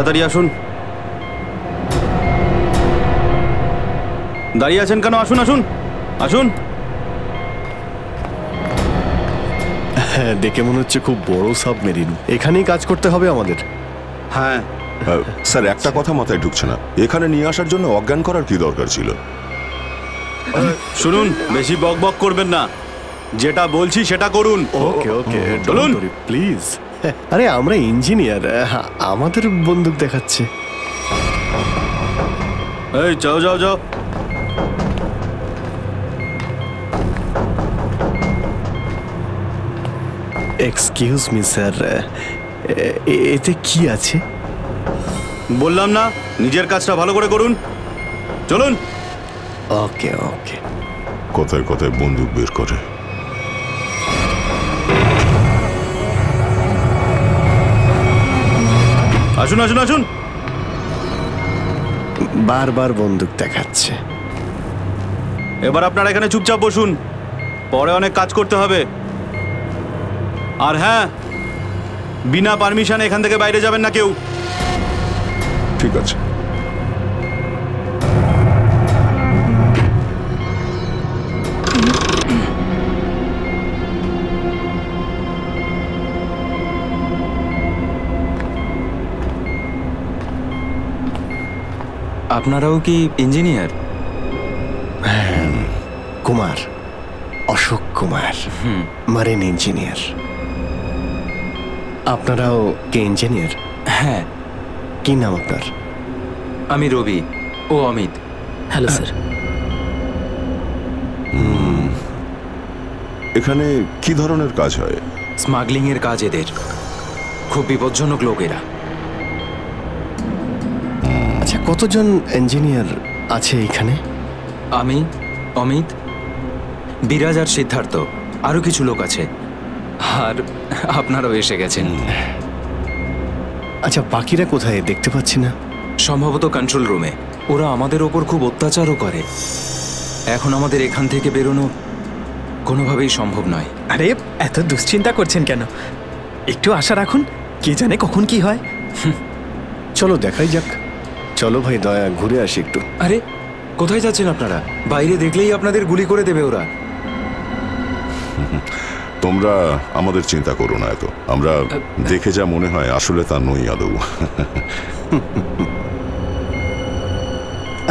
তাড়াতাড়ি আসুন। দাঁড়িয়ে আছেন কেন? আসুন আসুন আসুন। হ্যাঁ, দেখে মনে হচ্ছে খুব বড় সাবমেরিন। এখানেই কাজ করতে হবে আমাদের। হ্যাঁ স্যার, একটা কথা মাথায় ঢুকছে না, এখানে নিয়ে আসার জন্য অজ্ঞান করার কি দরকার ছিল? শুনুন, বেশি বক বক করবেন না, যেটা বলছি সেটা করুন। ওকে ওকে, চলুন প্লিজ। আরে আমরা ইঞ্জিনিয়ার, আমাদের বন্দুক দেখাচ্ছে। এই যাও যাও যাও। এক্সকিউজ মি স্যার, এতে কি আছে? বললাম না, নিজের কাজটা ভালো করে করুন। চলুন। ওকে ওকে। কথায় কথায় বন্দুক বের করে। আসুন আসুন আসুন। বারবার বন্দুক দেখাচ্ছে। এবার আপনারা এখানে চুপচাপ বসুন, পরে অনেক কাজ করতে হবে। আর হ্যাঁ, বিনা পারমিশনে এখান থেকে বাইরে যাবেন না কেউ। ঠিক আছে। আপনারাও কি engineer? Kumar, Ashok Kumar, marine engineer. আপনারাও কি ইঞ্জিনিয়ার? হ্যাঁ। কি নাম আপনার? আমি রবি, ও অমিত। Hello sir. এখানে কি ধরনের কাজ হয়? স্মাগলিং এর কাজ এদের। খুব বিপজ্জনক লোক এরা। আচ্ছা, কতজন ইঞ্জিনিয়ার আছে এখানে? আমি, অমিত, বিরাজ আর সিদ্ধার্থ, আরো কিছু লোক আছে। আর আপনারাও এসে গেছেন। আচ্ছা, বাকিরা কোথায় দেখতে পাচ্ছি না? সম্ভবত কন্ট্রোল রুমে। ওরা আমাদের ওপর খুব অত্যাচারও করে। এখন আমাদের এখান থেকে বেরোনো কোনোভাবেই সম্ভব নয়। আরে এত দুশ্চিন্তা করছেন কেন? একটু আশা রাখুন, কে জানে কখন কি হয়। চলো দেখাই যাক। চলো ভাই, দয়া ঘুরে আসি একটু। আরে কোথায় যাচ্ছেন আপনারা? বাইরে দেখলেই আপনাদের গুলি করে দেবে ওরা। তোমরা আমাদের চিন্তা করো না এত। আমরা দেখে যা মনে হয় আসলে তা নই আদৌ।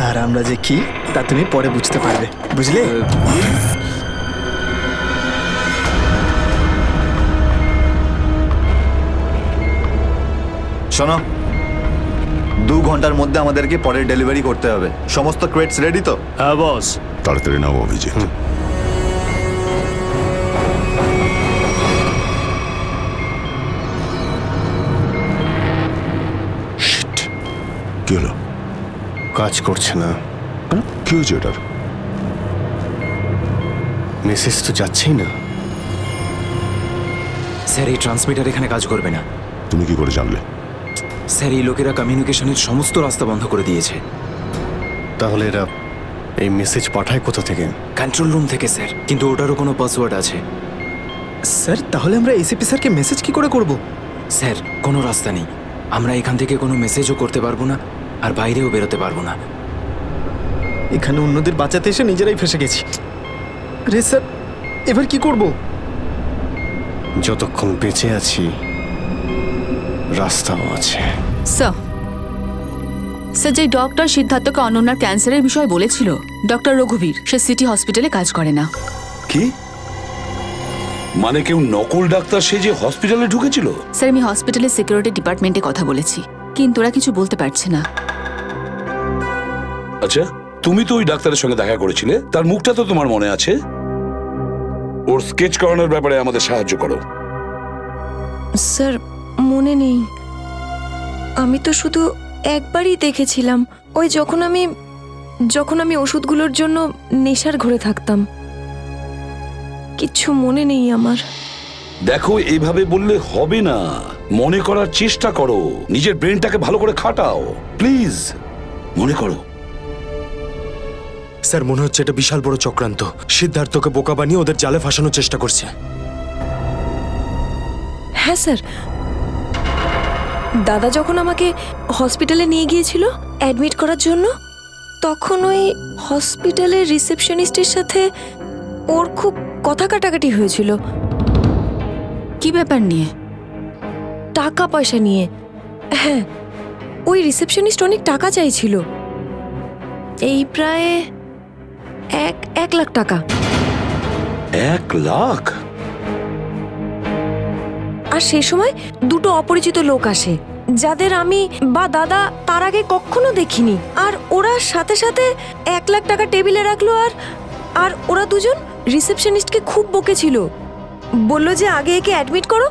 আর আমরা যে কি তা তুমি পরে বুঝতে পারবে, বুঝলে? শোনো, 2 ঘন্টার মধ্যে আমাদেরকে পরের ডেলিভারি করতে হবে। সমস্ত ক্রেটস রেডি তো? হ্যাঁ বস। তাড়াতাড়ি নাও অভিজিৎ। কি হলো? কাজ করছে না। কি হয়েছে এটার? মেসেজ তো যাচ্ছেই না। স্যার, এই ট্রান্সমিটার এখানে কাজ করবে না। তুমি কি করে জানলে? স্যার, এই লোকেরা কমিউনিকেশনের সমস্ত রাস্তা বন্ধ করে দিয়েছে। তাহলে এরা এই মেসেজ পাঠায় কোথা থেকে? কন্ট্রোল রুম থেকে স্যার, কিন্তু ওটারও কোনো পাসওয়ার্ড আছে। স্যার, তাহলে আমরা এসিপি স্যারকে মেসেজ কি করে করব? স্যার, কোনো রাস্তা নেই। আমরা এখান থেকে কোনো মেসেজও করতে পারবো না, আর বাইরেও বেরোতে পারবো না। এখানে অন্যদের বাঁচাতে এসে নিজেরাই ফেসে গেছি। আরে স্যার, এবার কি করব? যতক্ষণ বেঁচে আছি রাস্তাও আছে। স্যার, যে ডক্টর সিদ্ধার্থকে অনন্যার ক্যান্সারের বিষয় বলেছিল, ডক্টর রঘুবীর, সে সিটি হসপিটালে কাজ করে না। কি মানে? কেউ নকল ডাক্তার সেজে হসপিটালে ঢুকেছিল? স্যার, আমি হসপিটালের সিকিউরিটি ডিপার্টমেন্টে কথা বলেছি, কিন্তু ওরা কিছু বলতে পারছে না। আচ্ছা, তুমি তো ওই ডাক্তারের সঙ্গে দেখা করেছিলে, তার মুখটা তো তোমার মনে আছে। ওর স্কেচ করানোর ব্যাপারে আমাদের সাহায্য করো। স্যার, মনে নেই। আমি তো শুধু একবারই দেখেছিলাম, ওই যখন আমি ওষুধগুলোর জন্য নেশার ঘরে থাকতাম। কিচ্ছু মনে নেই আমার। দেখো, এইভাবে বললে হবে না। মনে করার চেষ্টা করো, নিজের ব্রেনটাকে ভালো করে খাটাও প্লিজ। মনে করো। স্যার, মনে হচ্ছে এটা বিশাল বড় চক্রান্ত। সিদ্ধার্থকে বোকা বানিয়ে ওদের জালে ফাঁসানোর চেষ্টা করছে। হ্যাঁ স্যার, দাদা যখন আমাকে হসপিটালে নিয়ে গিয়েছিল অ্যাডমিট করার জন্য, তখন ওই হসপিটালের রিসেপশনিস্টের সাথে ওর খুব কথা কাটাকাটি হয়েছিল। কি ব্যাপার নিয়ে? টাকা পয়সা নিয়ে। হ্যাঁ, ওই রিসেপশনিস্ট অনেক টাকা চাইছিল, এই প্রায় 1 লাখ টাকা। 1 লাখ? আর সেই সময় দুটো অপরিচিত লোক আসে, যাদের আমি বা দাদা তার আগে কখনো দেখিনি। আর ওরা সাথে সাথে 1 লাখ টাকা টেবিলে রাখলো। আর ওরা দুজন রিসেপশনিস্টকে খুব বকেছিল, বলল যে আগে একে অ্যাডমিট করো,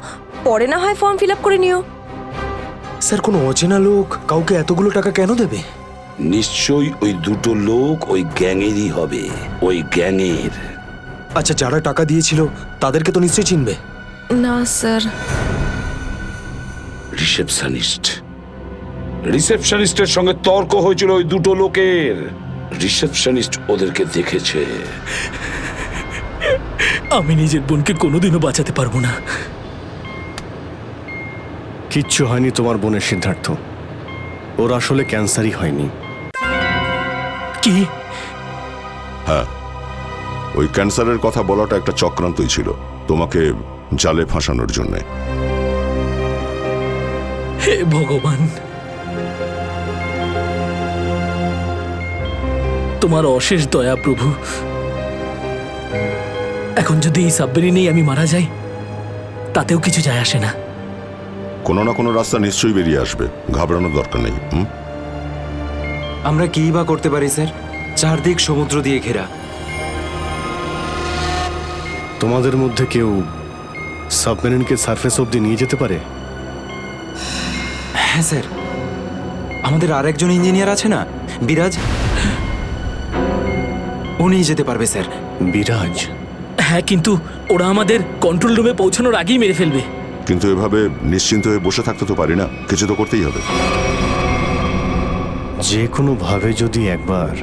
পরে না হয় ফর্ম ফিল আপ করে নিও। স্যার, কোনো অচেনা লোক কাউকে এতগুলো টাকা কেন দেবে? নিশ্চয়ই ওই দুটো লোক ওই গ্যাংয়েরই হবে, ওই গ্যাংয়ের। আচ্ছা, যারা টাকা দিয়েছিল তাদেরকে তো নিশ্চয়ই চিনবে। না স্যার। রিসেপশনিস্টের সঙ্গে তর্ক হয়েছিল ওই দুটো লোকের। রিসেপশনিস্ট ওদেরকে দেখেছে। আমি নিজের বোনকে কোনোদিনও বাঁচাতে পারবো না। কিচ্ছু হয়নি তোমার বোনের সিদ্ধার্থ, ওর আসলে ক্যান্সারই হয়নি। কি? হ্যাঁ, ওই ক্যান্সারের কথা বলাটা একটা চক্রান্তই ছিল, তোমাকে জালে ফাঁসানোর জন্যে। হে ভগবান, তোমার অশেষ দয়া প্রভু। এখন যদি এই সাবমেরিনেই আমি মারা যাই, তাতেও কিছু যায় আসে না। কোনো না কোনো রাস্তা নিশ্চয়ই বেরিয়ে আসবে, ঘাবড়ানোর দরকার নেই। আমরা কি বা করতে পারি স্যার? চারদিক সমুদ্র দিয়ে ঘেরা। তোমাদের মধ্যে কেউ সাবমেরিনকে সারফেস অবধি নিয়ে যেতে পারে? হ্যাঁ স্যার, আমাদের আরেকজন ইঞ্জিনিয়ার আছে না, বিরাজ, উনি যেতে পারবে স্যার। বিরাজ? হ্যাঁ, কিন্তু ওরা আমাদের কন্ট্রোল রুমে পৌঁছানোর আগেই মেরে ফেলবে। কিন্তু এভাবে নিশ্চিন্ত হয়ে বসে থাকতে তো পারি না, কিছু তো করতেই হবে। যে কোনো ভাবে যদি একবার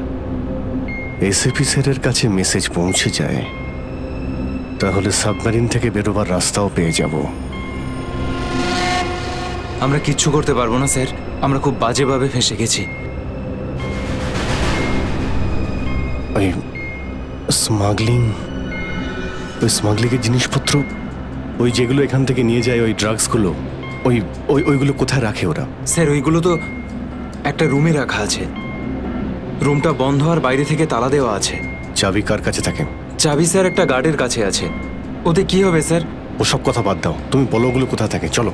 এসএপি স্যারের কাছে মেসেজ পৌঁছে যায়, তাহলে সাবমেরিন থেকে বেরোবার রাস্তাও পেয়ে যাব। আমরা কিচ্ছু করতে পারবো না স্যার, আমরা খুব বাজেভাবে ফেঁসে গেছি। ওই স্মাগলিংয়ের জিনিসপত্র, ওই যেগুলো এখান থেকে নিয়ে যায়, ওই ড্রাগসগুলো, ওইগুলো কোথায় রাখে ওরা? স্যার, ওইগুলো তো একটা রুমে রাখা আছে। রুমটা বন্ধ আর বাইরে থেকে তালা দেওয়া আছে। চাবি কার কাছে থাকে? চাবি স্যার একটা গার্ডের কাছে আছে। ওতে কি হবে স্যার? ওসব কথা বাদ দাও, তুমি বলো ওগুলো কোথায় থাকে, চলো।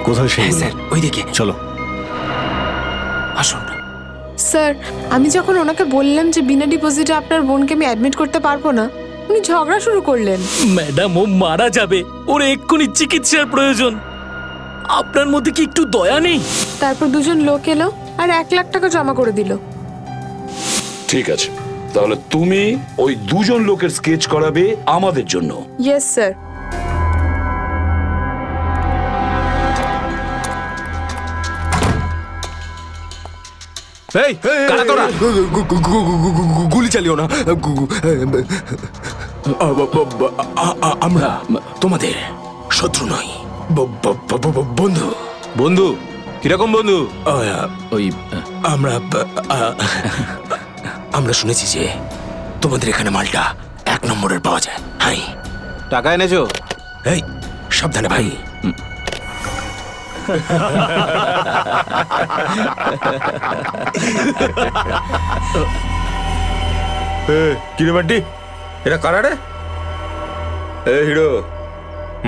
কোথায় সেই? স্যার, ওইদিকে চলো। আসুন। স্যার, আমি যখন ওনাকে বললাম যে বিনা ডিপোজিটে আপনার বোনকে আমি অ্যাডমিট করতে পারবো না, উনি ঝগড়া শুরু করলেন। ম্যাডাম, ও মারা যাবে, ওর এক্ষুনি চিকিৎসার প্রয়োজন। আপনার মধ্যে কি একটু দয়া নেই? তারপর দুজন লোক এলো আর 1 লাখ টাকা জমা করে দিল। ঠিক আছে, তাহলে তুমি ওই দুজন লোকের স্কেচ করাবে আমাদের জন্য। Yes sir. এই, কারা তোরা? গুলি চালিও না। আমরা তোমাদের শত্রু নই, বন্ধু বন্ধু কিরকম বন্ধু? ওই আমরা শুনেছি যে তোমাদের এখানে মালটা 1 নম্বরের পাওয়া যায়। হাই, টাকা এনেছো? এই সাবধানে ভাই। কিরে বান্টি, এরা কারা রে? এ হিরো,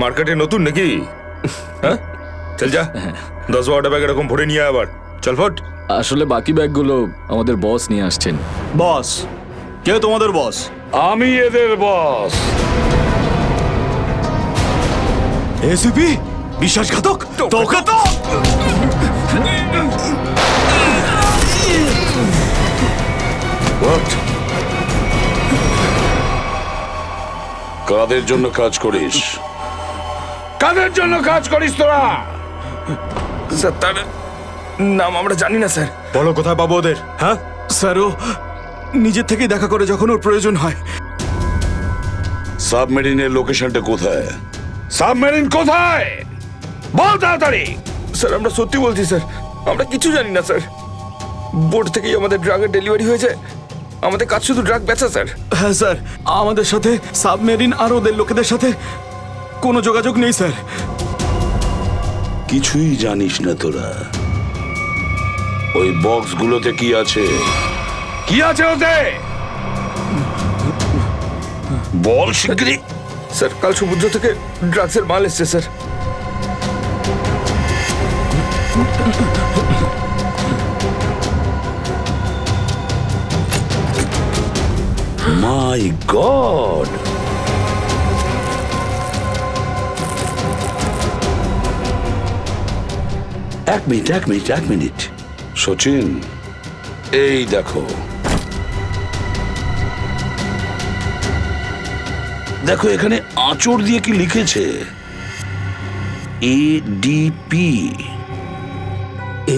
মার্কেটে নতুন নাকি? হ্যাঁ, চল যা 10-12টা ব্যাগ এরকম ভরে নিয়ে আবার চল ফট। আসলে বাকি ব্যাগগুলো আমাদের বস নিয়ে আসছেন। বস? কেউ তোমাদের বস? আমি এদের বস। এসিপি বিশ্বাসঘাতক, তোকে তো কাদের জন্য কাজ করিস? কাদের জন্য কাজ করিস তোরা? স্যার তার নাম আমরা জানি না স্যার। বলো কোথায় পাবো ওদের? হ্যাঁ স্যার, ও নিজের থেকেই দেখা করে যখন ওর প্রয়োজন হয়। সাবমেরিনের লোকেশনটা কোথায়? সাবমেরিন কোথায়? বল তাড়াতাড়ি। স্যার আমরা সত্যি বলছি স্যার, আমরা কিছু জানি না স্যার। বোর্ড থেকেই আমাদের ড্রাগের ডেলিভারি হয়েছে, আমাদের কাজ শুধু ড্রাগ বেচা স্যার। হ্যাঁ স্যার, আমাদের সাথে সাবমেরিন আর ওদের লোকেদের সাথে কোনো যোগাযোগ নেই স্যার। কিছুই জানিস না তোরা? ওই বক্সগুলোতে কি আছে? কি আছে ওতে? বল শিগগিরই। স্যার কাল সমুদ্র থেকে ড্রাগসের মাল এসছে স্যার। মাই গড! এক মিনিট সচিন, এই দেখো দেখো এখানে আঁচড় দিয়ে কি লিখেছে? এডিপি।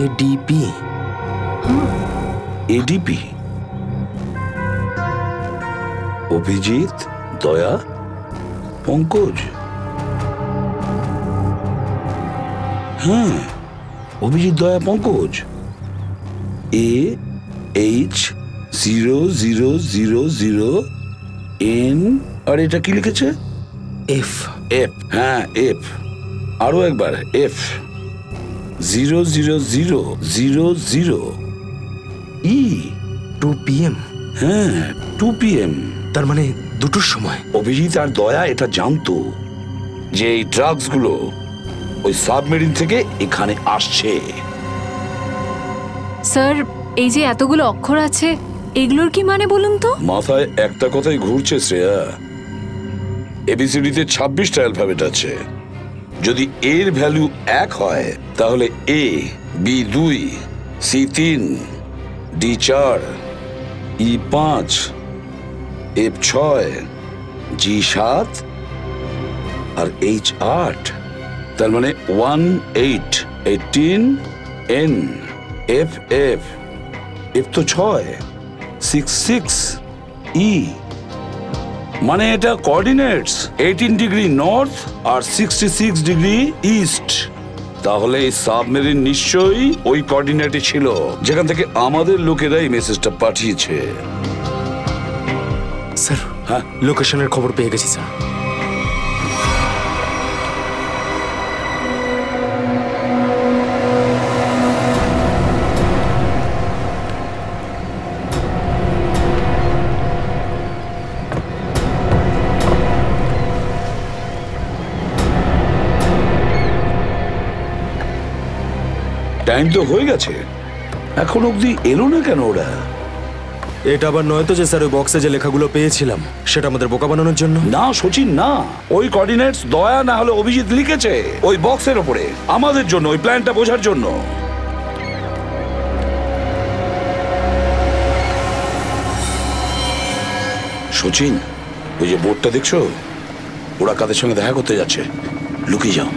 এডিপি? এডিপি অভিজিৎ, দয়া, পঙ্কজ। হ্যাঁ, অভিজিৎ, দয়া, পঙ্কজ। AH0000N। আর এটা কি লিখেছে? এফ। এফ, হ্যাঁ এফ। আরো একবার এফ। 00000E। 2 PM? হ্যাঁ, 2 PM। তার মানে 2টোর সময়। অভিজিৎ আর দয়া এটা জানতো যে এই ড্রাগসগুলো ওই সাবমেরিন থেকে এখানে আসছে। স্যার, এই যে এতগুলো অক্ষর আছে, এগুলোর কি মানে বলুন তো? মাথায় একটা কথাই ঘুরছে শ্রেয়া। এবিসিডিতে 26টা অ্যালফাবেট আছে। যদি এর ভ্যালু 1 হয় তাহলে A, B 2, C 3, D 4, E 5, F 6, G 7 R H 8। তার মানে 1 8 18 N F F F তো 6 6 6 E। মানে এটা কোঅর্ডিনেটস 18 ডিগ্রি নর্থ আর 66 ডিগ্রি ইস্ট। তাহলে এই সাবমেরিন নিশ্চয়ই ওই কোঅর্ডিনেটে ছিল যেখান থেকে আমাদের লোকেরা এই মেসেজটা পাঠিয়েছে। স্যার, হ্যাঁ, লোকেশনের খবর পেয়ে গেছি স্যার। টাইম তো হয়ে গেছে, এখন অবধি এলো না কেন ওরা? এটা আবার নয় তো যে স্যার ওই বক্সে যে লেখাগুলো পেয়েছিলাম সেটা আমাদের বোকা বানানোর জন্য? না সচিন, না। ওই কোঅর্ডিনেটস দয়া না হলে অভিজিৎ লিখেছে ওই বক্সের ওপরে আমাদের জন্য, ওই প্ল্যানটা বোঝার জন্য। সচিন, ওই যে বোর্ডটা দেখছো, ওরা কাদের সঙ্গে দেখা করতে যাচ্ছে। লুকিয়ে যাও।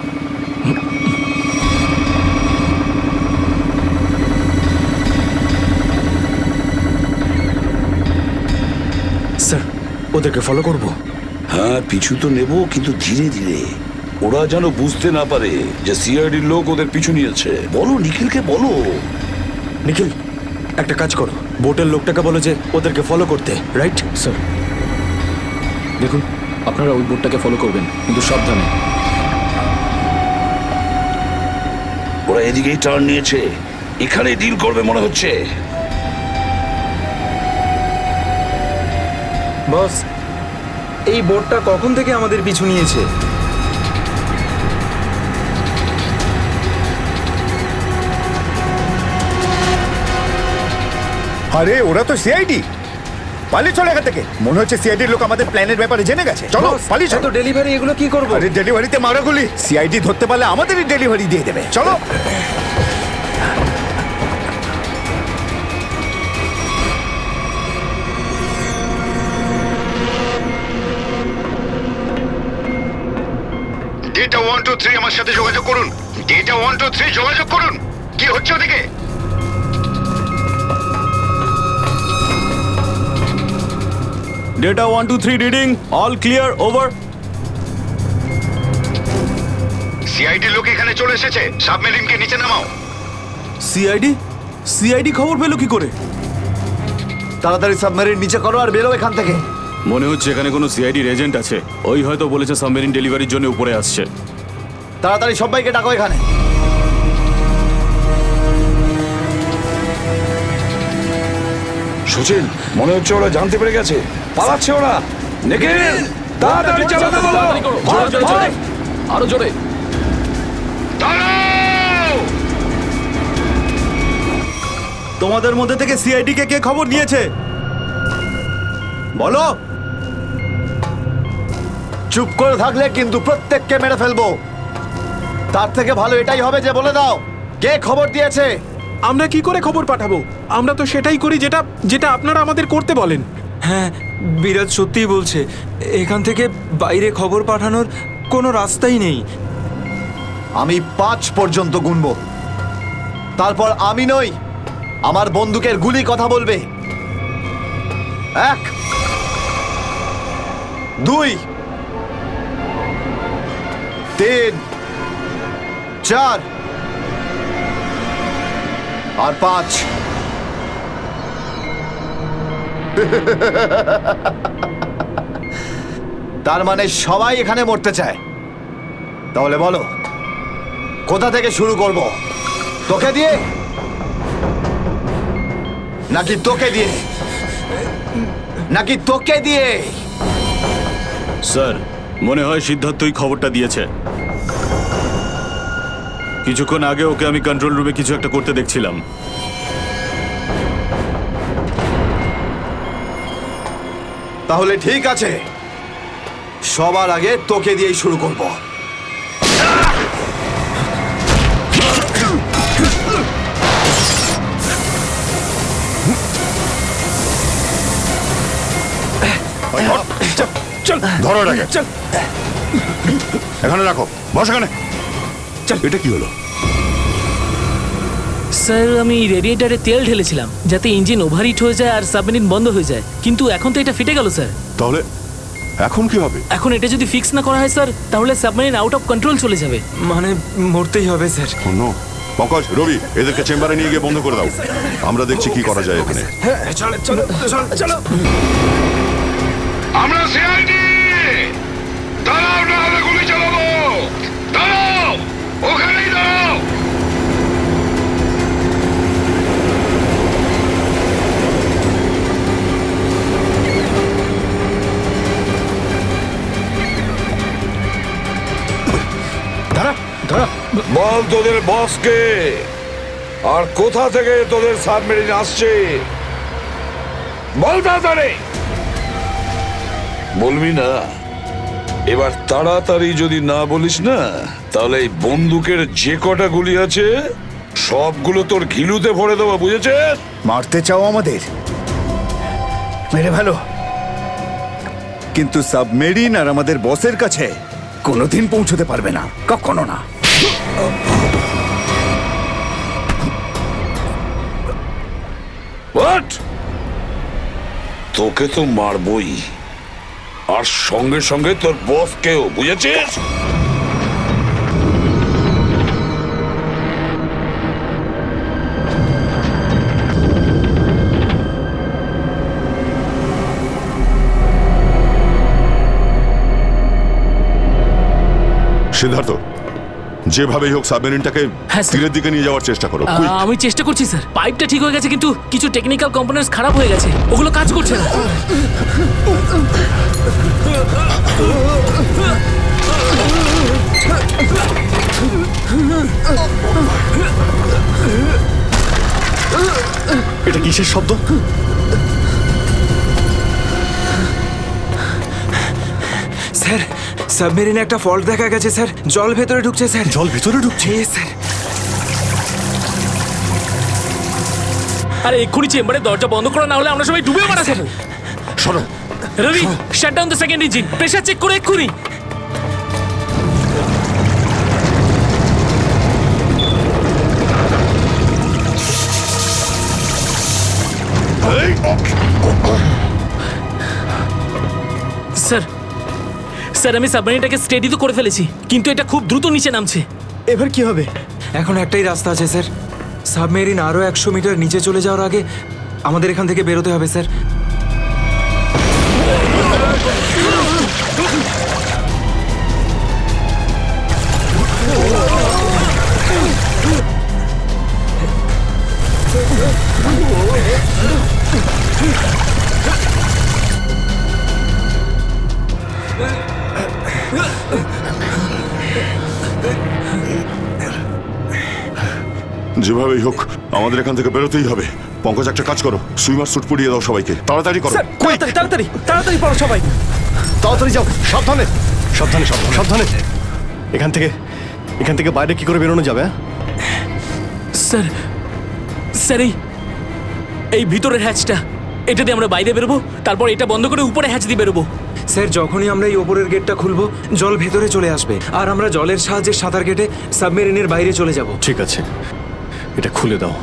স্যার, ওদেরকে ফলো করব? হ্যাঁ, পিছু তো নেব, কিন্তু ধীরে ধীরে। ওরা যেন বুঝতে না পারে যে সিআইডির লোক ওদের পিছু নিয়েছে। বলো নিখিলকে বলো। নিখিল, একটা কাজ করো, বোটের লোকটাকে বলো যে ওদেরকে ফলো করতে। রাইট স্যার, দেখুন আপনারা ওই বোটটাকে ফলো করবেন, কিন্তু সাবধানে। ওরা এদিকেই টার্ন নিয়েছে, এখানে ডিল করবে মনে হচ্ছে। বস, এই বোটটা কখন থেকে আমাদের পিছু নিয়েছে? আরে ওরা তো সিআইডি, পালিয়ে চলে এখান থেকে। মনে হচ্ছে সিআইডির লোক আমাদের প্ল্যানের ব্যাপারে জেনে গেছে। চলো পালিয়ে চলো। ডেলিভারি এগুলো কি করবো? আরে ডেলিভারিতে মারাগুলি, সিআইডি ধরতে পারলে আমাদেরই ডেলিভারি দিয়ে দেবে। চলো। ডেটা 123 আমার সাথে যোগাযোগ করুন। ডেটা 123 যোগাযোগ করুন। কি হচ্ছে ওদিকে? Data 123 reading, all clear, over. CID লোক এখানে চলে এসেছে, সাবমেরিনকে নিচে নামাও। সিআইডি খবর পেলো কি করে? তাড়াতাড়ি সাবমেরিন নিচে করো আর বেরো এখান থেকে। মনে হচ্ছে এখানে কোনো সিআইডির এজেন্ট আছে, ওই হয়তো বলেছে সাবমেরিন ডেলিভারির জন্য উপরে আসছে। তাড়াতাড়ি সবাইকে ডাকো এখানে। সুচিন, মনে হচ্ছে ওরা জানতে পেরে গেছে, পালাচ্ছে ওরা। নিখিল, তাড়াতাড়ি চালাতে বলো। আরো জোরে। তোমাদের মধ্যে থেকে সিআইডি কে খবর নিয়েছে বলো। চুপ করে থাকলে কিন্তু প্রত্যেককে মেরে ফেলবো। তার থেকে ভালো এটাই হবে যে বলে দাও কে খবর দিয়েছে। আমরা কি করে খবর পাঠাবো? আমরা তো সেটাই করি যেটা যেটা আপনারা আমাদের করতে বলেন। হ্যাঁ, বিরাজ সত্যিই বলছে, এখান থেকে বাইরে খবর পাঠানোর কোনো রাস্তাই নেই। আমি 5 পর্যন্ত গুনবো, তারপর আমি নই, আমার বন্দুকের গুলি কথা বলবে। 1 2 3 4 আর 5। তার মানে সবাই এখানে মরতে চায়। তাহলে বলো কোথা থেকে শুরু করব? তোকে দিয়ে নাকি তোকে দিয়ে? নাকি তোকে দিয়ে? স্যার, মনে হয় সিদ্ধার্থই খবরটা দিয়েছে। কিছুক্ষণ আগে ওকে আমি কন্ট্রোল রুমে কিছু একটা করতে দেখছিলাম। তাহলে ঠিক আছে, সবার আগে তোকে দিয়েই শুরু করব। ধরো এটাকে, এখানে রাখো, বস এখানে। এটা কি হলো? স্যার, আমি রেডিয়েটারে তেল ঢেলেছিলাম যাতে ইঞ্জিন ওভারহিট হয়ে যায় আর সাবমেরিন বন্ধ হয়ে যায়, কিন্তু এখন তো এটা ফেটে গেল স্যার। তাহলে এখন কি হবে? এখন এটা যদি ফিক্স না করা হয় স্যার, তাহলে সাবমেরিন আউট অফ কন্ট্রোল চলে যাবে। মানে মরতেই হবে স্যার। পঙ্কজ, রবি, এদেরকে চেম্বারে নিয়ে গিয়ে বন্ধ করে দাও। আমরা দেখছি কি করা যায় এখানে। আমরা সিআইডি, দাঁড়াও না হলে গুলি চালাবো। দাঁড়াও, ওখানেই দাঁড়াও। বল তোদের বসকে, আর কোথা থেকে তোদের সাবমেরিন আসছে বল তাড়াতাড়ি। বলবি না? এবার তাড়াতাড়ি যদি না বলিস না, তাহলে এই বন্দুকের যে কটা গুলি আছে সবগুলো তোর ঘিলুতে ভরে দেবো, বুঝেছিস? মারতে চাও আমাদের? মেরে ভালো, কিন্তু সাবমেরিন আর আমাদের বসের কাছে কোনোদিন পৌঁছতে পারবে না, কখনো না। তোকে তো মারবই, আর সঙ্গে সঙ্গে তোর বসকেও, বুঝেছিস? সিদ্ধার্থ, যেভাবেই হোক সাবমেরিনটাকে তীরের দিকে নিয়ে যাওয়ার চেষ্টা করো। আমি চেষ্টা করছি স্যার। পাইপটা ঠিক হয়ে গেছে কিন্তু কিছু টেকনিক্যাল কম্পোনেন্টস খারাপ হয়ে গেছে, ওগুলো কাজ করছে না। এটা কিসের শব্দ? স্যার, সাবমেরিনে একটা ফল্ট দেখা গেছে স্যার। জল ভেতরে ঢুকছে স্যার। জল ভেতরে ঢুকছে? স্যার। আরে এক্ষুনি চেম্বারে দরজা বন্ধ করা, না হলে আমরা সবাই ডুবে মারা স্যার। সরো Ravi, shut down the second engine. Pressure check করে এক্ষুনি। স্যার, স্যার আমি সাবমেরিনটাকে স্টেডি তো করে ফেলেছি, কিন্তু এটা খুব দ্রুত নিচে নামছে। এবার কি হবে? এখন একটাই রাস্তা আছে স্যার। সাবমেরিন আরো 100 মিটার নিচে চলে যাওয়ার আগে আমাদের এখান থেকে বেরোতে হবে স্যার। যেভাবেই হোক আমাদের এখান থেকে বেরোতেই হবে। পঙ্কজ, একটা কাজ করো, সুইমার স্যুট পরিয়ে দাও সবাইকে। তাড়াতাড়ি করো। তাড়াতাড়ি তাড়াতাড়ি পড়ো সবাই। তাড়াতাড়ি যাও। সাবধানে সাবধানে সাবধানে। এখান থেকে বাইরে কি করে বেরোনো যাবে? স্যার, স্যার এই ভিতরের হ্যাচটা, এটা দিয়ে আমরা বাইরে বেরোবো, তারপর এটা বন্ধ করে উপরে হ্যাচ দিয়ে বেরোবো। স্যার, যখনই আমরা এই ওপরের গেটটা খুলবো জল ভেতরে চলে আসবে, আর আমরা জলের সাহায্যে সাঁতার কেটে সাবমেরিনের বাইরে চলে যাব। ঠিক আছে, এটা খুলে দাও।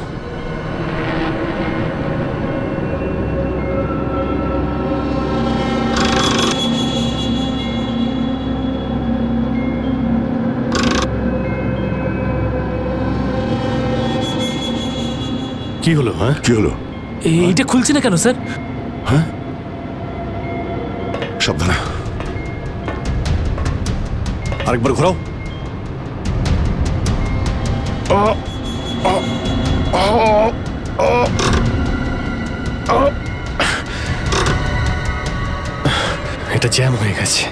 কি হলো? হ্যাঁ, কি হলো? এইটা খুলছে না কেন স্যার? হ্যাঁ, সাবধানে। আরেকবার ঘোরাও। এটা জ্যাম হয়ে গেছে।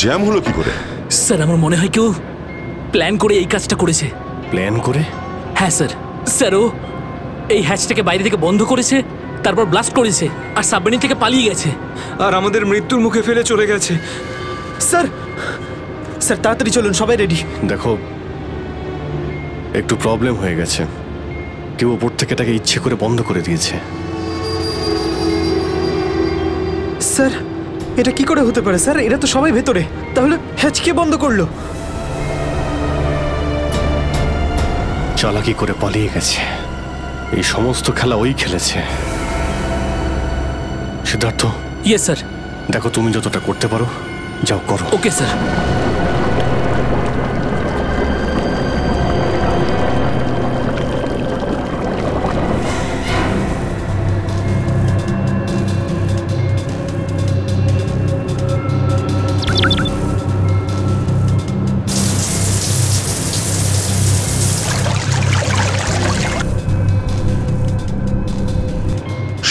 জ্যাম হলো কি করে? স্যার আমার মনে হয় কেউ প্ল্যান করে এই কাজটা করেছে। প্ল্যান করে? হ্যাঁ স্যার। স্যার ও এই হ্যাচটাকে বাইরে থেকে বন্ধ করেছে, তারপর ব্লাস্ট করেছে আর সাবমেরিন থেকে পালিয়ে গেছে, আর আমাদের মৃত্যুর মুখে ফেলে চলে গেছে। স্যার, স্যার তাড়াতাড়ি চলুন, সবাই রেডি। দেখো, একটু প্রবলেম হয়ে গেছে। কেউ ওপর থেকে এটাকে ইচ্ছে করে বন্ধ করে দিয়েছে। স্যার, এটা কি করে হতে পারে স্যার? এরা তো সবাই ভেতরে, তাহলে হ্যাচ কে বন্ধ করলো? চালাকি করে পালিয়ে গেছে। এই সমস্ত খেলা ওই খেলেছে। সিদ্ধার্থ। Yes sir. দেখো, তুমি যতটা করতে পারো যাও করো। Okay sir.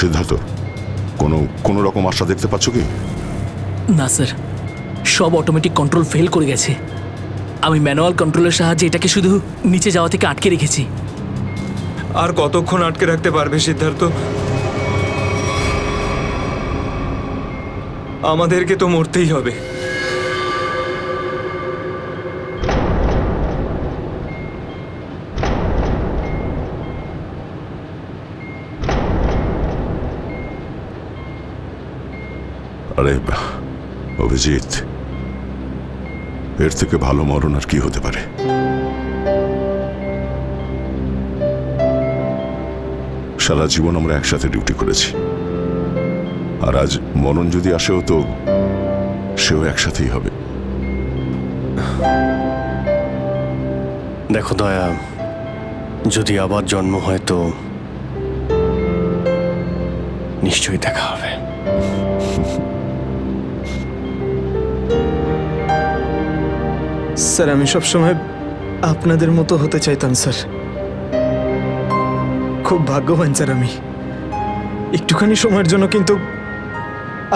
সিদ্ধার্থ, কোনো রকম আশা দেখতে পাচ্ছ কি? না স্যার, সব অটোমেটিক কন্ট্রোল ফেল করে গেছে। আমি ম্যানুয়াল কন্ট্রোলের সাহায্যে এটাকে শুধু নিচে যাওয়া থেকে আটকে রেখেছি। আর কতক্ষণ আটকে রাখতে পারবে সিদ্ধার্থ? আমাদেরকে তো মরতেই হবে। আরে অভিজিৎ, এর থেকে ভালো মরণ আর কি হতে পারে? সারা জীবন আমরা একসাথে ডিউটি করেছি, আর আজ মরণ যদি আসেও তো সেও একসাথেই হবে। দেখো দয়া, যদি আবার জন্ম হয় তো নিশ্চয়ই দেখা হবে। স্যার আমি সবসময় আপনাদের মতো হতে চাইতাম স্যার। খুব ভাগ্যবান স্যার আমি, একটুখানি সময়ের জন্য কিন্তু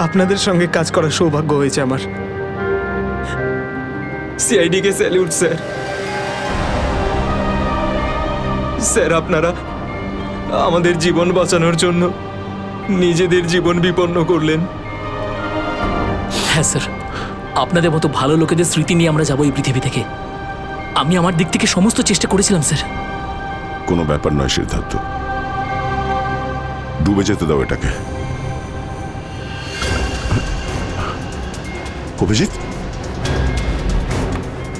আপনাদের সঙ্গে কাজ করার সৌভাগ্য হয়েছে আমার। সিআইডি কে স্যালিউট স্যার। স্যার আপনারা আমাদের জীবন বাঁচানোর জন্য নিজেদের জীবন বিপন্ন করলেন। হ্যাঁ স্যার, আপনাদের মতো ভালো লোকেদের স্মৃতি নিয়ে আমরা যাবো এই পৃথিবী থেকে। আমি আমার দিক থেকে সমস্ত চেষ্টা করেছিলাম স্যার। কোনো ব্যাপার নয় সিদ্ধার্থ, ডুবে যেতে দাও এটাকে। অভিজিৎ,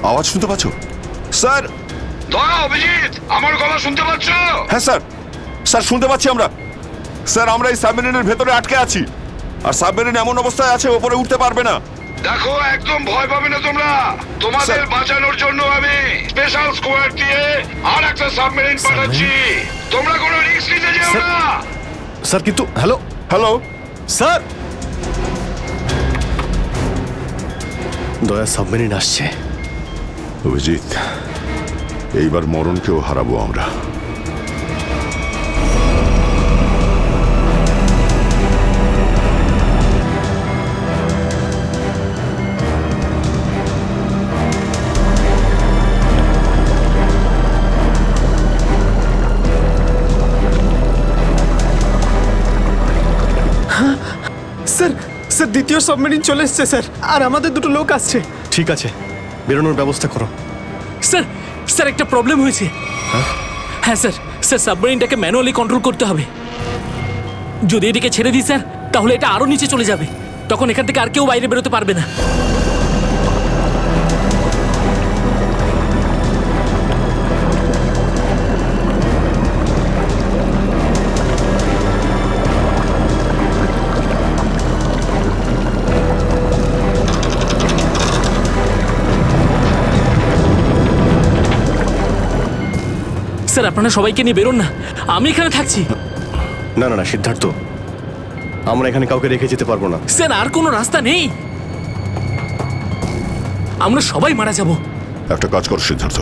আওয়াজ শুনতে পাচ্ছ? স্যার! অভিজিৎ, আমার গলা শুনতে পাচ্ছ? হ্যাঁ স্যার, স্যার শুনতে পাচ্ছি আমরা। স্যার আমরা এই সাবমেরিনের ভেতরে আটকে আছি, আর সাবমেরিন এমন অবস্থায় আছে ওপরে উঠতে পারবে না। দেখো, একদম ভয় পাবে না তোমরা। তোমাদের বাঁচানোর জন্য আমি স্পেশাল স্কোয়াড দিয়ে আর একটা সাবমেরিন পাঠাচ্ছি। তোমরা কোনো রিস্ক নিতে যেও না। স্যার কিন্তু হ্যালো হ্যালো স্যার, দয়া সাবমেরিন আসছে। অভিজিৎ, এইবার মরণকেও হারাবো আমরা। স্যার, স্যার দ্বিতীয় সাবমেরিন চলে এসছে স্যার, আর আমাদের দুটো লোক আসছে। ঠিক আছে, বেরোনোর ব্যবস্থা করো। স্যার, স্যার একটা প্রবলেম হয়েছে। হ্যাঁ স্যার, স্যার সাবমেরিনটাকে ম্যানুয়ালি কন্ট্রোল করতে হবে। যদি এটিকে ছেড়ে দিই স্যার, তাহলে এটা আরো নিচে চলে যাবে। তখন এখান থেকে আর কেউ বাইরে বেরোতে পারবে না। স্যার আপনারা সবাইকে নিয়ে বেরোন না, আমি এখানে থাকছি। না না না সিদ্ধার্থ, আমরা এখানে কাউকে রেখে যেতে পারবো না। স্যার আর কোনো রাস্তা নেই, আমরা সবাই মারা যাব। একটা কাজ করো সিদ্ধার্থ,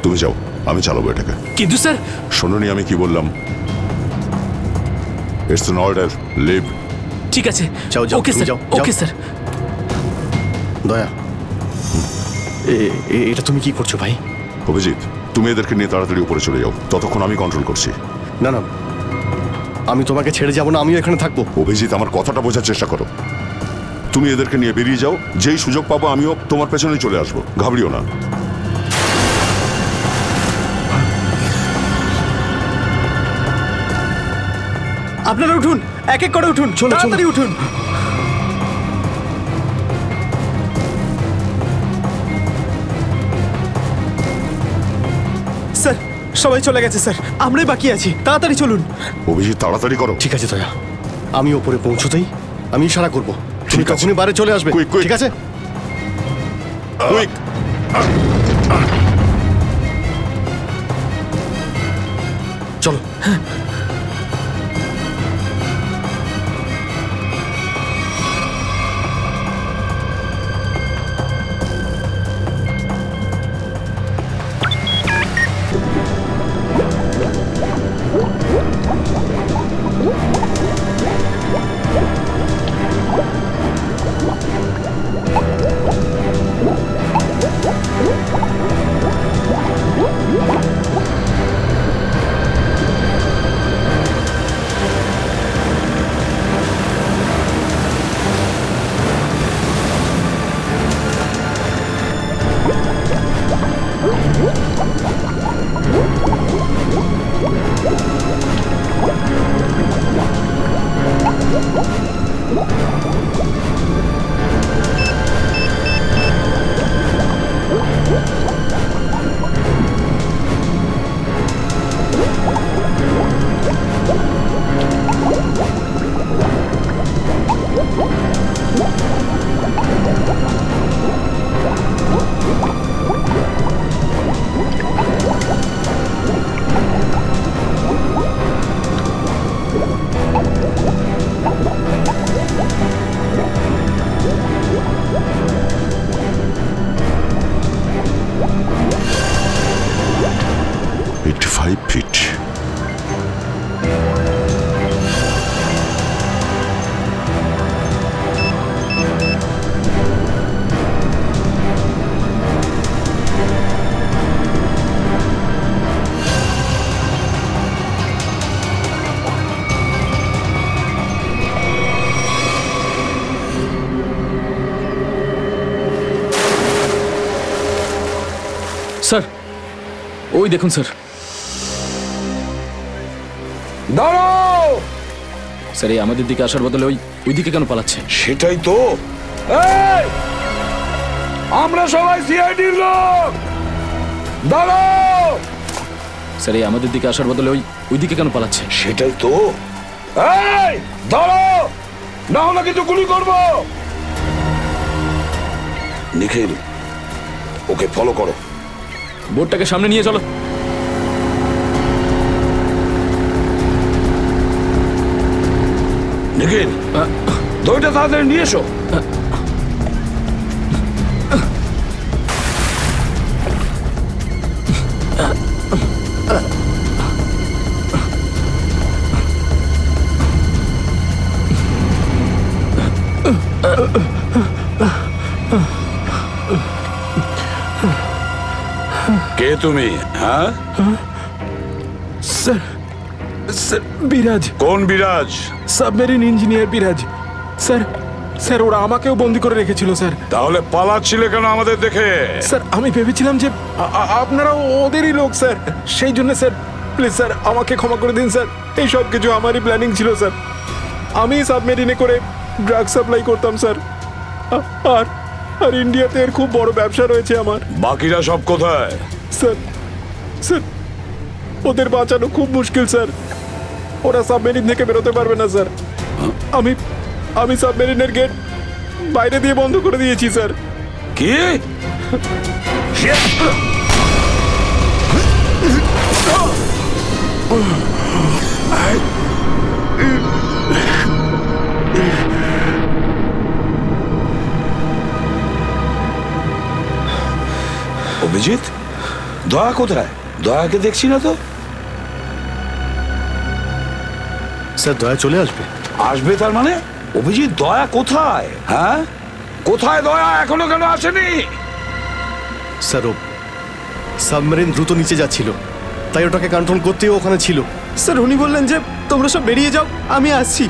তুমি যাও, আমি চালাবো এটাকে। কিন্তু স্যার, শোনোনি আমি কি বললাম? It's an order, leave. ঠিক আছে, যাও যাও, ওকে স্যার, ওকে স্যার। দয়া, এটা তুমি কি করছো ভাই? অভিজিৎ, তুমি এদেরকে নিয়ে তাড়াতাড়ি উপরে চলে যাও, ততক্ষণ আমি কন্ট্রোল করছি। না না, আমি তোমাকে ছেড়ে যাবো না, আমিও এখানে থাকবো। অভিজিৎ, আমার কথাটা বোঝার চেষ্টা করো। তুমি এদেরকে নিয়ে বেরিয়ে যাও, যেই সুযোগ পাবো আমিও তোমার পেছনেই চলে আসবো, ঘাবড়িও না। আপনারা উঠুন, এক এক করে উঠুন, তাড়াতাড়ি উঠুন। স্যার সবাই চলে গেছে স্যার, আমরাই বাকি আছি, তাড়াতাড়ি চলুন। অভিজিৎ তাড়াতাড়ি করো। ঠিক আছে দয়া, আমি ওপরে পৌঁছতেই আমি ইশারা করবো, তুমি তখনই বাইরে চলে আসবে। ঠিক আছে? চলো। 85 ফিট। স্যার ওই দেখুন স্যার। দাঁড়াও! স্যার এই আমাদের দিকে আসার বদলে ওই দিকে কেন পালাচ্ছে? সেটাই তো। এই! আমরা সবাই সিআইডির লোক। দাঁড়াও! স্যার এই আমাদের দিকে আসার বদলে ওই দিকে কেন পালাচ্ছে? সেটাই তো। এই! দাঁড়াও! না হলে কিন্তু গুলি করব। নিখিল, ওকে ফলো করো। বোর্ডটাকে সামনে নিয়ে চলো। নিখিল, দইটা তাড়াতাড়ি নিয়ে এসো। কে তুমি? হ্যাঁ স্যার, স্যার বিরাজ। কোন বিরাজ? সাবমেরিন ইঞ্জিনিয়ার বিরাজ। স্যার, স্যার ওরা আমাকেও বন্দি করে রেখেছিল স্যার। তাহলে পালাচ্ছিলে কেন আমাদের দেখে? স্যার আমি ভেবেছিলাম যে আপনারা ওদেরই লোক স্যার, সেই জন্য স্যার প্লিজ স্যার আমাকে ক্ষমা করে দিন স্যার। এই সব কিছু আমারই প্ল্যানিং ছিল স্যার। আমি সাবমেরিনে করে ড্রাগ সাপ্লাই করতাম স্যার, আর আর ইন্ডিয়াতে এর খুব বড় ব্যবসা রয়েছে আমার। বাকিরা সব কোথায়? স্যার, স্যার ওদের বাঁচানো খুব মুশকিল স্যার। ওরা সাবমেরিন থেকে বেরোতে পারবে না স্যার। আমি সাবমেরিনের গেট বাইরে দিয়ে বন্ধ করে দিয়েছি স্যার। কি? অভিজিৎ, দয়া কোথায়? দয়াকে দেখছি না তো। স্যার দয়া চলে আসবে। আসবে তার মানে? অভিজিৎ, দয়া কোথায়? হ্যাঁ কোথায় দয়া? এখনো কেন আসেনি? স্যার ও সাবমেরিন দ্রুত নিচে যাচ্ছিল, তাই ওটাকে কন্ট্রোল করতেও ওখানে ছিল। স্যার উনি বললেন যে তোমরা সব বেরিয়ে যাও, আমি আসছি।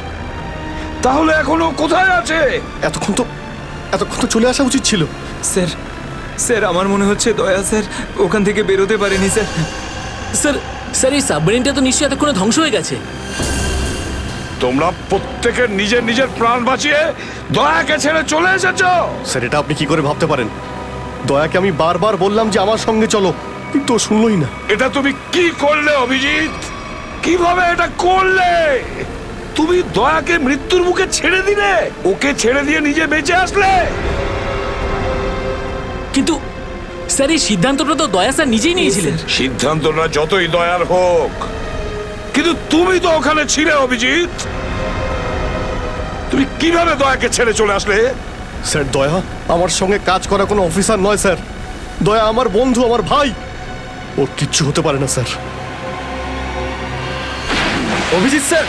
তাহলে এখনো কোথায় আছে? এতক্ষণ তো চলে আসা উচিত ছিল। স্যার, স্যার আমার মনে হচ্ছে দয়া স্যার ওখান থেকে বেরোতে পারেনি স্যার। স্যার, স্যার এই সাবমেরিনটা তো নিশ্চয়ই এতক্ষণে ধ্বংস হয়ে গেছে। তোমরা প্রত্যেকে নিজের নিজের প্রাণ বাঁচিয়ে দয়াকে ছেড়ে চলে এসেছো। স্যার এটা আপনি কি করে ভাবতে পারেন? দয়াকে আমি বারবার বললাম যে আমার সঙ্গে চলো, কিন্তু ও শুনলই না। এটা তুমি কি করলে অভিজিৎ? কিভাবে এটা করলে? তুমি দয়াকে মৃত্যুর মুখে ছেড়ে দিলে, ওকে ছেড়ে দিয়ে নিজে বেঁচে আসলে। কিন্তু স্যার এই সিদ্ধান্তটা তো দয়া স্যার নিজেই নিয়েছিলেন। সিদ্ধান্তটা যতই দয়ার হোক, কিন্তু তুমি তো ওখানে ছিলে অভিজিৎ। তুমি কিভাবে দয়াকে ছেড়ে চলে আসলে? স্যার দয়া আমার সঙ্গে কাজ করা কোনো অফিসার নয় স্যার। দয়া আমার বন্ধু, আমার ভাই। ওর কিচ্ছু হতে পারে না স্যার। অভিজিৎ স্যার,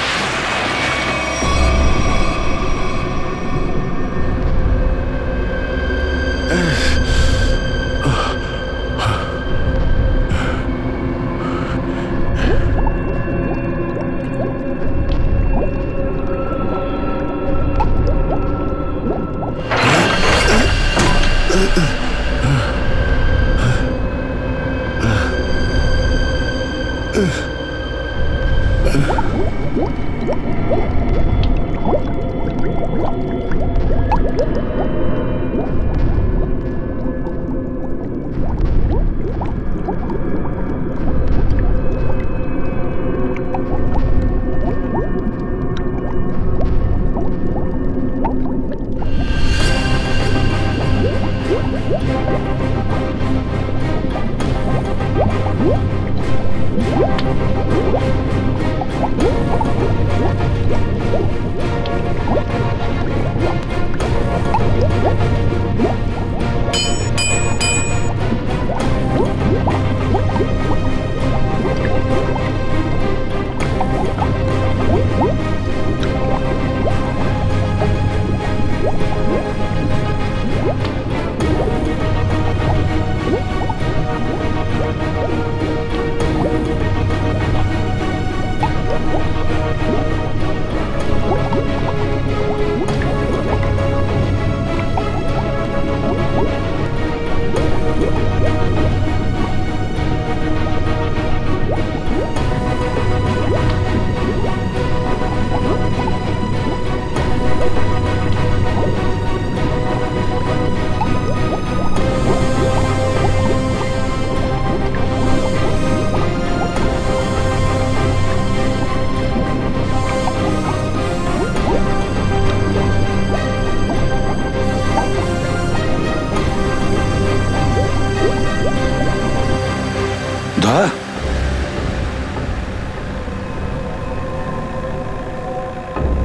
হ্যাঁ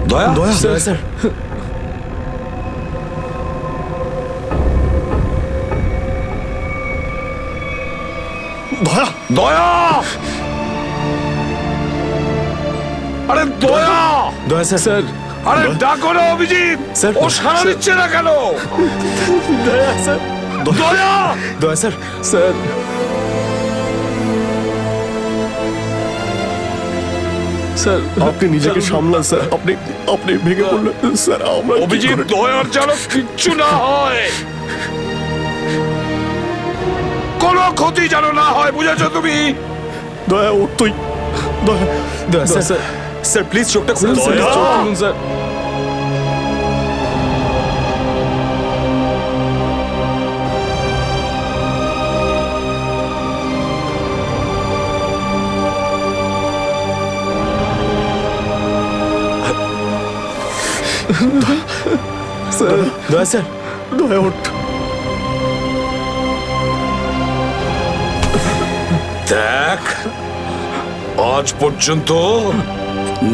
দয়া দয়া স্যার দয়া দয়া আরে দয়া দয়া স্যার আরে ডাকো না অভিজিৎ স্যার ও সাড়া দিচ্ছে না কেন দয়া স্যার দয়া দয়া স্যার স্যার স্যার আপনি নিজেকে সামলান স্যার। আপনি আপনি ভেঙে পড়লেন স্যার। আমরা অভিজিৎ দয়ার যেন কিচ্ছু না হয়, কোনো ক্ষতি যেন না হয়, বুঝেছো তুমি? দয়া ও তুই দয়া দয়া স্যার স্যার প্লিজ চোখটা খুলুন স্যার, দয়া! চোখ খুলুন স্যার। স্যার দয়া স্যার দয়া ওঠ। দেখ আজ পর্যন্ত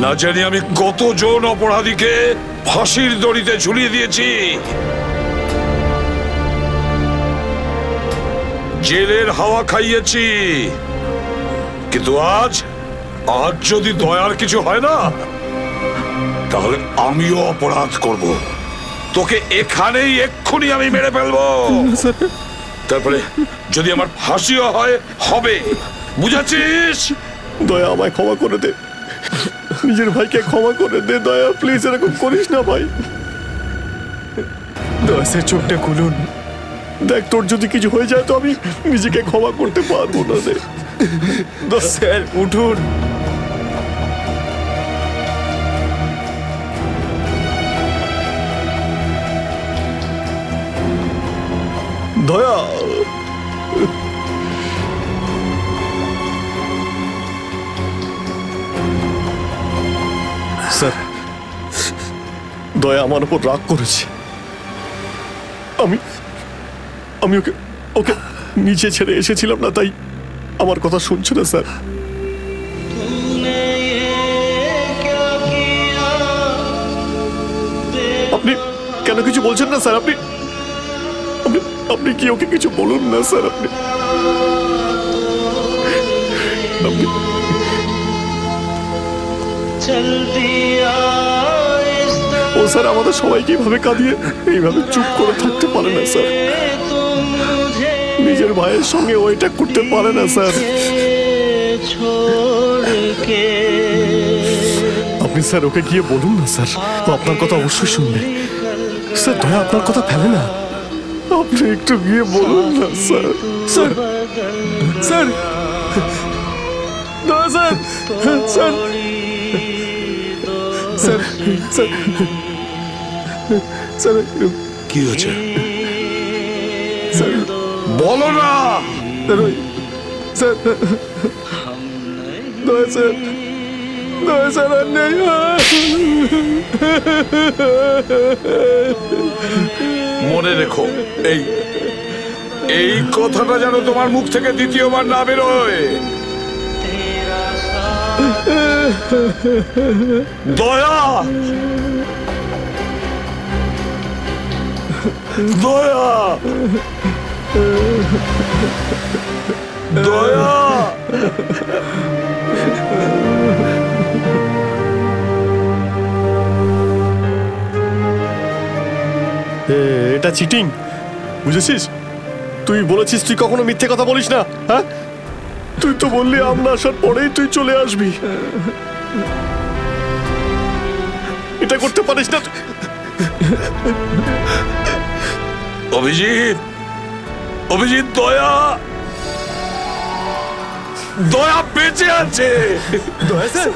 না জানি আমি কতজন অপরাধীকে ফাঁসির দড়িতে ঝুলিয়ে দিয়েছি, জেলের হাওয়া খাইয়েছি, কিন্তু আজ আজ যদি দয়ার কিছু হয় না তাহলে আমিও অপরাধ করব, তোকে এখানেই এক্ষুনি আমি মেরে ফেলবো। তারপরে যদি আমার ফাঁসিও হয় হবে, বুঝেছিস? দয়া আমায় ক্ষমা করে দে, নিজের ভাইকে ক্ষমা করে দে দয়া, প্লিজ এরকম করিস না ভাই। দয়া স্যার চোখটা খুলুন। দেখ তোর যদি কিছু হয়ে যায় তো আমি নিজেকে ক্ষমা করতে পারবো না রে। স্যার উঠুন। দয়া স্যার, দয়া আমার উপর রাগ করেছে। আমি আমি ওকে ওকে নিচে ছেড়ে এসেছিলাম না, তাই আমার কথা শুনছে না স্যার। আপনি কেন কিছু বলছেন না স্যার? আপনি আপনি আপনি কি ওকে কিছু বলুন না স্যার। আপনি ও স্যার আমাদের সবাইকে এইভাবে কাঁদিয়ে এইভাবে চুপ করে থাকতে পারে না স্যার। নিজের ভাইয়ের সঙ্গে ও এটা করতে পারে না স্যার। আপনি স্যার ওকে গিয়ে বলুন না স্যার, ও আপনার কথা অবশ্যই শুনবে স্যার। দয়া আপনার কথা ফেলে না, আপনি একটু গিয়ে বলুন না স্যার। স্যার স্যার দয়া sir sir sir sir sir কি হয়েছে স্যার বলো না। স্যার দয়া স্যার দয়া স্যার আর নেই। মনে রেখো এই এই কথাটা যেন তোমার মুখ থেকে দ্বিতীয়বার না বেরোয়। দয়া দয়া দয়া এটা চিটিং, বুঝেছিস? তুই বলেছিস তুই কখনো মিথ্যে কথা বলিস না। হ্যাঁ, তুই তো বললি আমরা আসার পরেই তুই চলে আসবি। এটা করতে পারিস না। অভিজিৎ অভিজিৎ দয়া দয়া বেঁচে আছে। দয়া স্যার